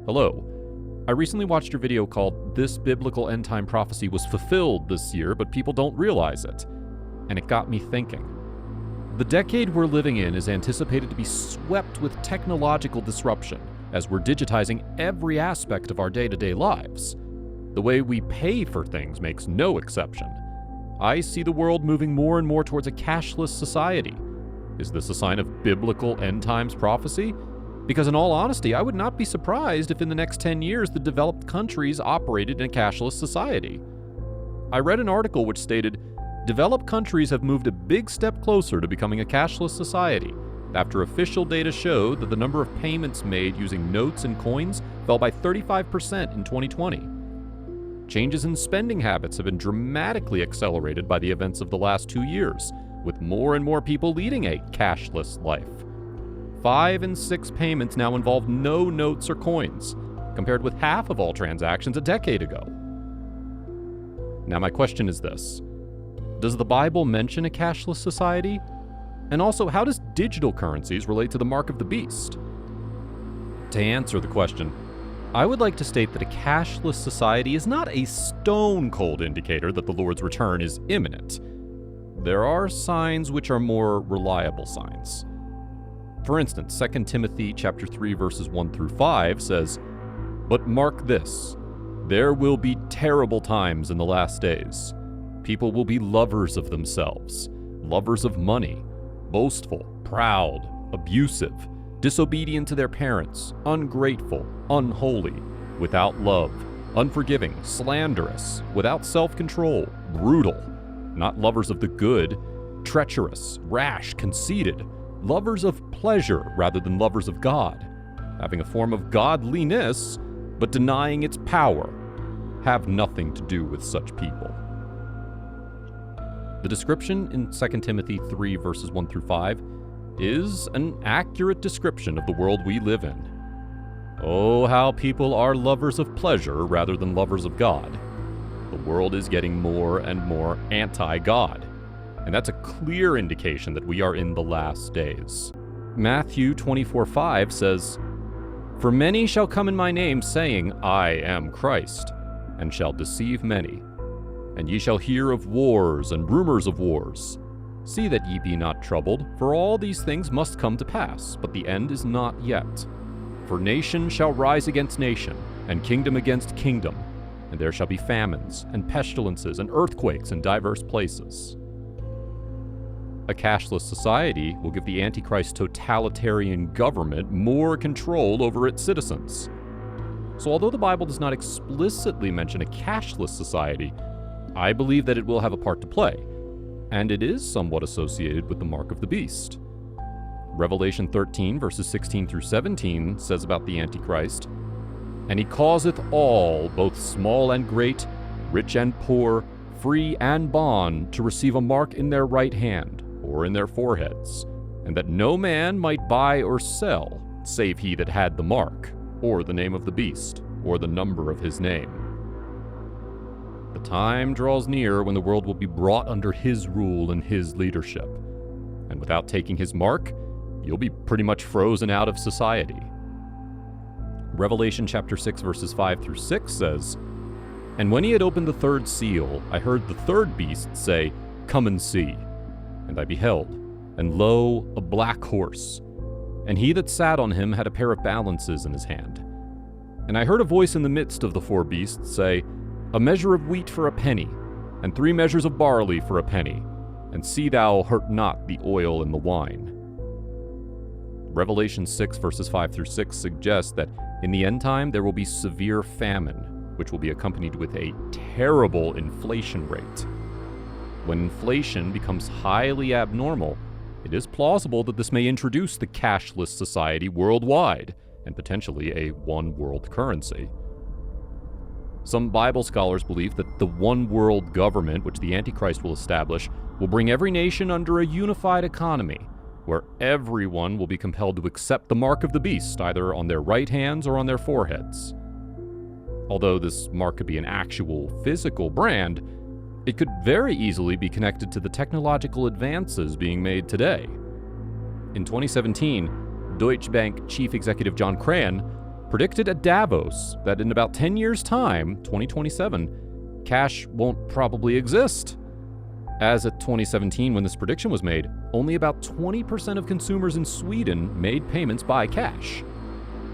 Hello. I recently watched your video called "This Biblical End Time Prophecy Was Fulfilled This Year, but People Don't Realize It." And it got me thinking. The decade we're living in is anticipated to be swept with technological disruption, as we're digitizing every aspect of our day-to-day lives. The way we pay for things makes no exception. I see the world moving more and more towards a cashless society. Is this a sign of biblical end times prophecy? Because in all honesty, I would not be surprised if in the next 10 years the developed countries operated in a cashless society. I read an article which stated, developed countries have moved a big step closer to becoming a cashless society, after official data showed that the number of payments made using notes and coins fell by 35% in 2020. Changes in spending habits have been dramatically accelerated by the events of the last 2 years, with more and more people leading a cashless life. 5 in 6 payments now involve no notes or coins, compared with half of all transactions a decade ago. Now my question is this: does the Bible mention a cashless society? And also, how does digital currencies relate to the mark of the beast? To answer the question, I would like to state that a cashless society is not a stone-cold indicator that the Lord's return is imminent. There are signs which are more reliable signs. For instance, 2 Timothy chapter 3 verses 1 through 5 says, "But mark this, there will be terrible times in the last days. People will be lovers of themselves, lovers of money, boastful, proud, abusive, disobedient to their parents, ungrateful, unholy, without love, unforgiving, slanderous, without self-control, brutal, not lovers of the good, treacherous, rash, conceited, lovers of pleasure rather than lovers of God, having a form of godliness, but denying its power. Have nothing to do with such people." The description in 2 Timothy 3 verses 1 through 5 is an accurate description of the world we live in. Oh, how people are lovers of pleasure rather than lovers of God. The world is getting more and more anti-God. And that's a clear indication that we are in the last days. Matthew 24:5 says, "For many shall come in my name, saying, I am Christ, and shall deceive many. And ye shall hear of wars and rumors of wars. See that ye be not troubled, for all these things must come to pass, but the end is not yet. For nation shall rise against nation, and kingdom against kingdom, and there shall be famines, and pestilences, and earthquakes in diverse places." A cashless society will give the Antichrist totalitarian government more control over its citizens. So although the Bible does not explicitly mention a cashless society, I believe that it will have a part to play, and it is somewhat associated with the mark of the beast. Revelation 13 verses 16 through 17 says about the Antichrist, "And he causeth all, both small and great, rich and poor, free and bond, to receive a mark in their right hand, or in their foreheads, and that no man might buy or sell, save he that had the mark, or the name of the beast, or the number of his name." The time draws near when the world will be brought under his rule and his leadership. And without taking his mark, you'll be pretty much frozen out of society. Revelation chapter 6 verses 5 through 6 says, "And when he had opened the third seal, I heard the third beast say, Come and see. And I beheld, and lo, a black horse. And he that sat on him had a pair of balances in his hand. And I heard a voice in the midst of the 4 beasts say, A measure of wheat for a penny, and 3 measures of barley for a penny, and see thou hurt not the oil and the wine." Revelation 6 verses 5 through 6 suggests that in the end time there will be severe famine, which will be accompanied with a terrible inflation rate. When inflation becomes highly abnormal, it is plausible that this may introduce the cashless society worldwide, and potentially a one-world currency. Some Bible scholars believe that the one-world government which the Antichrist will establish will bring every nation under a unified economy, where everyone will be compelled to accept the mark of the beast, either on their right hands or on their foreheads. Although this mark could be an actual physical brand, it could very easily be connected to the technological advances being made today. In 2017, Deutsche Bank chief executive John Cran predicted at Davos that in about 10 years' time, 2027, cash won't probably exist. As of 2017, when this prediction was made, only about 20% of consumers in Sweden made payments by cash.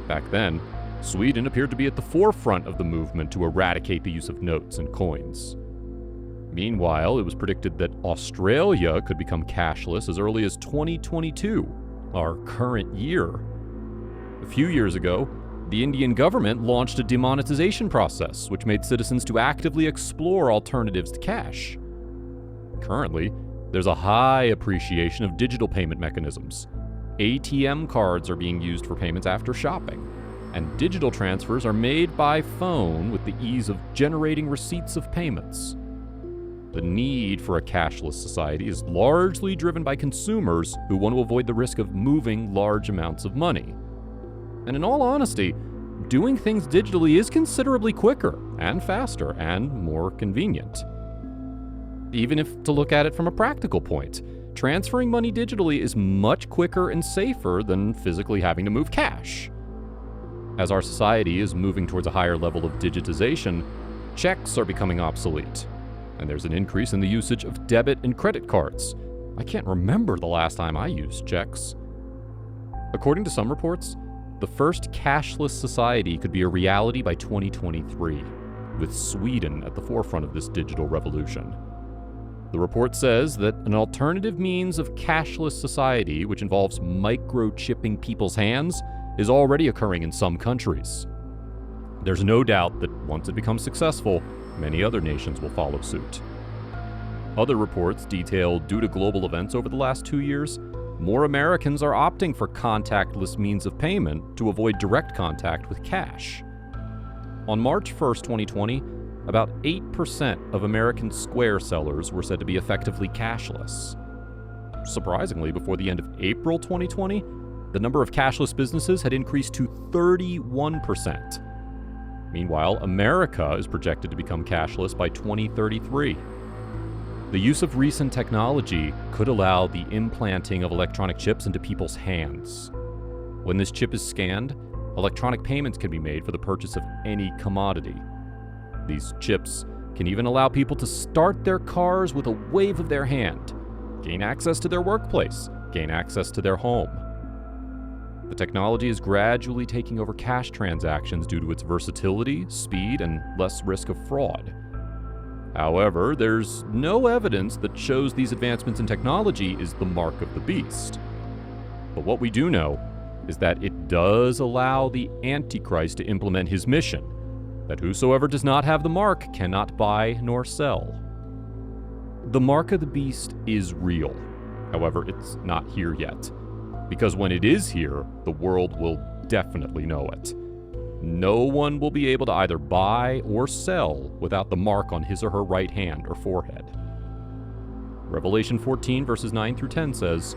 Back then, Sweden appeared to be at the forefront of the movement to eradicate the use of notes and coins. Meanwhile, it was predicted that Australia could become cashless as early as 2022, our current year. A few years ago, the Indian government launched a demonetization process, which made citizens to actively explore alternatives to cash. Currently, there's a high appreciation of digital payment mechanisms. ATM cards are being used for payments after shopping, and digital transfers are made by phone with the ease of generating receipts of payments. The need for a cashless society is largely driven by consumers who want to avoid the risk of moving large amounts of money. And in all honesty, doing things digitally is considerably quicker and faster and more convenient. Even if to look at it from a practical point, transferring money digitally is much quicker and safer than physically having to move cash. As our society is moving towards a higher level of digitization, checks are becoming obsolete, and there's an increase in the usage of debit and credit cards. I can't remember the last time I used checks. According to some reports, the first cashless society could be a reality by 2023, with Sweden at the forefront of this digital revolution. The report says that an alternative means of cashless society, which involves microchipping people's hands, is already occurring in some countries. There's no doubt that once it becomes successful, many other nations will follow suit. Other reports detail due to global events over the last 2 years, more Americans are opting for contactless means of payment to avoid direct contact with cash. On March 1st, 2020, about 8% of American Square sellers were said to be effectively cashless. Surprisingly, before the end of April 2020, the number of cashless businesses had increased to 31%. Meanwhile, America is projected to become cashless by 2033. The use of recent technology could allow the implanting of electronic chips into people's hands. When this chip is scanned, electronic payments can be made for the purchase of any commodity. These chips can even allow people to start their cars with a wave of their hand, gain access to their workplace, gain access to their home. The technology is gradually taking over cash transactions due to its versatility, speed, and less risk of fraud. However, there's no evidence that shows these advancements in technology is the mark of the beast. But what we do know is that it does allow the Antichrist to implement his mission, that whosoever does not have the mark cannot buy nor sell. The mark of the beast is real. However, it's not here yet, because when it is here, the world will definitely know it. No one will be able to either buy or sell without the mark on his or her right hand or forehead. Revelation 14 verses 9 through 10 says,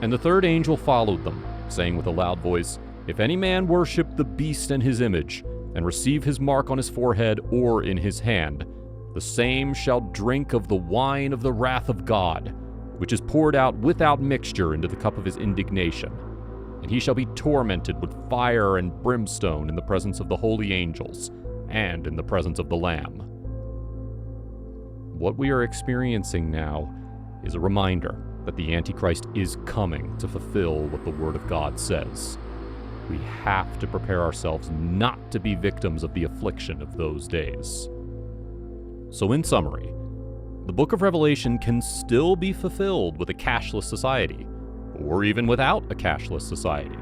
"And the third angel followed them, saying with a loud voice, If any man worship the beast and his image, and receive his mark on his forehead or in his hand, the same shall drink of the wine of the wrath of God, which is poured out without mixture into the cup of his indignation. And he shall be tormented with fire and brimstone in the presence of the holy angels, and in the presence of the Lamb." What we are experiencing now is a reminder that the Antichrist is coming to fulfill what the Word of God says. We have to prepare ourselves not to be victims of the affliction of those days. So in summary, the book of Revelation can still be fulfilled with a cashless society, or even without a cashless society.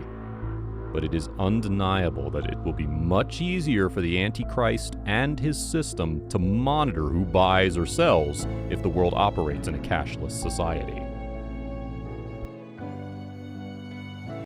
But it is undeniable that it will be much easier for the Antichrist and his system to monitor who buys or sells if the world operates in a cashless society.